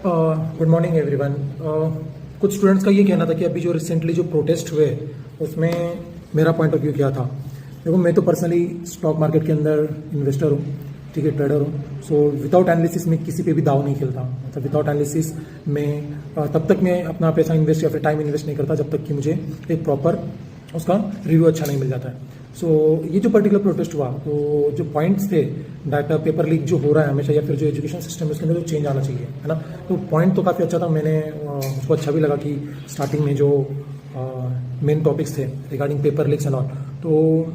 Good morning everyone. कुछ students का ये कहना था कि अभी जो रिसेंटली जो प्रोटेस्ट हुए उसमें मेरा पॉइंट ऑफ व्यू क्या था। देखो, मैं तो पर्सनली स्टॉक मार्केट के अंदर इन्वेस्टर हूँ, ठीक है, ट्रेडर हूँ। सो विदाउट एनालिसिस मैं किसी पे भी दाव नहीं खेलता। मतलब विदाउट एनालिसिस में तब तक मैं अपना पैसा इन्वेस्ट या फिर टाइम इन्वेस्ट नहीं करता जब तक कि मुझे एक प्रॉपर उसका रिव्यू अच्छा नहीं मिल जाता है। सो ये जो पर्टिकुलर प्रोटेस्ट हुआ, तो जो पॉइंट्स थे दैट पेपर लीक जो हो रहा है हमेशा, या फिर जो एजुकेशन सिस्टम है उसके अंदर जो चेंज आना चाहिए, है ना। तो पॉइंट तो काफ़ी अच्छा था। मैंने मुझको अच्छा भी लगा कि स्टार्टिंग में जो मेन टॉपिक्स थे regarding paper leaks and all, तो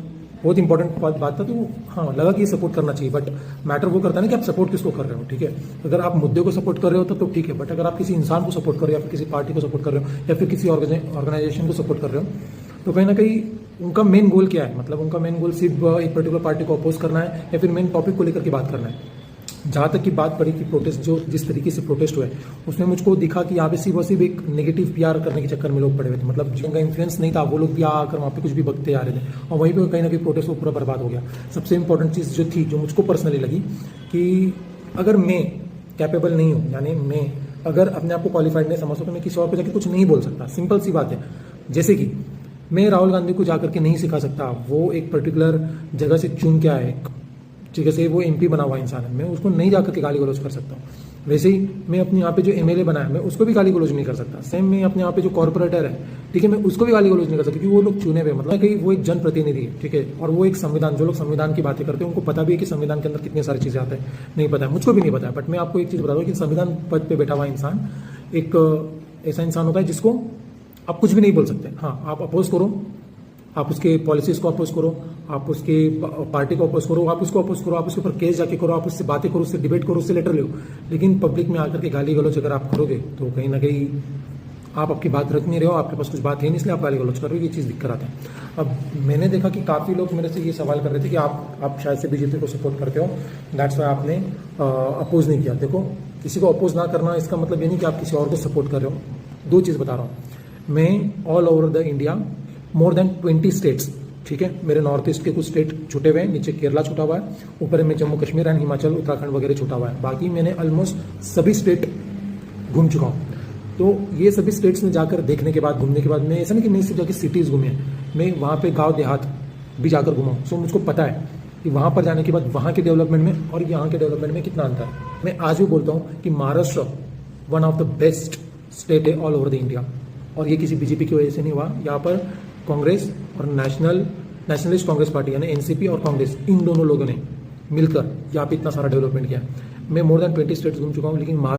बहुत इंपॉर्टेंट बात था। तो हाँ, लगा कि सपोर्ट करना चाहिए, बट मैटर वो करता है ना कि आप सपोर्ट किसको कर रहे हो, ठीक है। अगर आप मुद्दे को सपोर्ट कर रहे हो तो ठीक है, बट अगर आप किसी इंसान को सपोर्ट कर रहे हो या फिर किसी पार्टी को सपोर्ट कर रहे हो या फिर किसी ऑर्गेनाइजेशन को सपोर्ट कर रहे हो, तो कहीं ना कहीं उनका मेन गोल क्या है। मतलब उनका मेन गोल सिर्फ एक पर्टिकुलर पार्टी को अपोज करना है या फिर मेन टॉपिक को लेकर के बात करना है। जहाँ तक की बात पड़ी कि प्रोटेस्ट जो जिस तरीके से प्रोटेस्ट हुए, उसमें मुझको दिखा कि यहाँ पे सिर्फ और सिर्फ एक नेगेटिव पीआर करने के चक्कर में लोग पड़े हुए थे। मतलब जिनका इन्फ्लुएंस नहीं था वो लोग भी आकर वहाँ पे कुछ भी बकते आ रहे थे, और वहीं पे कहीं ना कहीं प्रोटेस्ट वो पूरा बर्बाद हो गया। सबसे इंपॉर्टेंट चीज़ जो थी, जो मुझको पर्सनली लगी, कि अगर मैं कैपेबल नहीं हूँ, यानी मैं अगर अपने आप को क्वालिफाइड नहीं समझता, तो मैं किसी और पे जाकर कुछ नहीं बोल सकता। सिंपल सी बात है। जैसे कि मैं राहुल गांधी को जाकर के नहीं सिखा सकता, वो एक पर्टिकुलर जगह से चुन के आए, ठीक है, से वो एमपी बना हुआ इंसान है, मैं उसको नहीं जाकर के गाली गलौज कर सकता हूँ। वैसे ही मैं अपने यहाँ पे जो एमएलए बना है, मैं उसको भी गाली गलौज नहीं कर सकता। सेम मैं अपने यहाँ पे जो कॉर्पोरेटर है, ठीक है, मैं उसको भी गाली गलौज नहीं कर सकता, क्योंकि वो लोग चुने हुए, मतलब कि वो एक जनप्रतिनिधि है, ठीक है। और वो एक संविधान, जो लोग संविधान की बातें करते हैं उनको पता भी है कि संविधान के अंदर कितनी सारी चीज़ें आते हैं। नहीं पता है, मुझको भी नहीं पता है, बट मैं आपको एक चीज़ बता दूँ कि संविधान पद पर बैठा हुआ इंसान एक ऐसा इंसान होता है जिसको आप कुछ भी नहीं बोल सकते। हाँ, आप अपोज करो, आप उसके पॉलिसीज को अपोज करो, आप उसके पार्टी को अपोज करो, आप उसको अपोज करो, आप उसके ऊपर केस जाके करो, आप उससे बातें करो, उससे डिबेट करो, उससे लेटर लो। लेकिन पब्लिक में आकर के गाली गलौज अगर आप करोगे तो कहीं ना कहीं आप आपकी बात रख नहीं रहे हो, आपके पास कुछ बात है नहीं, इसलिए आप गाली गलौज कर रहे हो। ये चीज़ दिक्कत आता है। अब मैंने देखा कि काफ़ी लोग मेरे से ये सवाल कर रहे थे कि आप शायद से बीजेपी को सपोर्ट करते हो, दैट्स वाई आपने अपोज नहीं किया। देखो, किसी को अपोज ना करना इसका मतलब ये नहीं कि आप किसी और को सपोर्ट कर रहे हो। दो चीज़ बता रहा हूँ मैं। All over the India more than 20 states, ठीक है, मेरे नॉर्थ ईस्ट के कुछ स्टेट छूटे हुए हैं, नीचे केरला छूटा हुआ है, ऊपर में जम्मू कश्मीर एंड हिमाचल उत्तराखंड वगैरह छूटा हुआ है। बाकी मैंने ऑलमोस्ट सभी स्टेट घूम चुका हूँ। तो ये सभी स्टेट्स में जाकर देखने के बाद, घूमने के बाद, मैं ऐसा नहीं कि मैं सिर्फ जाकर सिटीज़ घूमे हैं, मैं वहाँ पे गाँव देहात भी जाकर घूमा हूँ। सो मुझको पता है कि वहाँ पर जाने के बाद वहाँ के डेवलपमेंट में और यहाँ के डेवलपमेंट में कितना अंतर है। मैं आज भी बोलता हूँ कि Maharashtra one of the best state है ऑल ओवर द इंडिया, और ये किसी बीजेपी की वजह से नहीं हुआ। यहाँ पर कांग्रेस और नेशनलिस्ट कांग्रेस पार्टी यानी एनसीपी और कांग्रेस, इन दोनों लोगों ने मिलकर यहाँ पे इतना सारा डेवलपमेंट किया। मैं मोर देन 20 स्टेट्स घूम चुका हूँ, लेकिन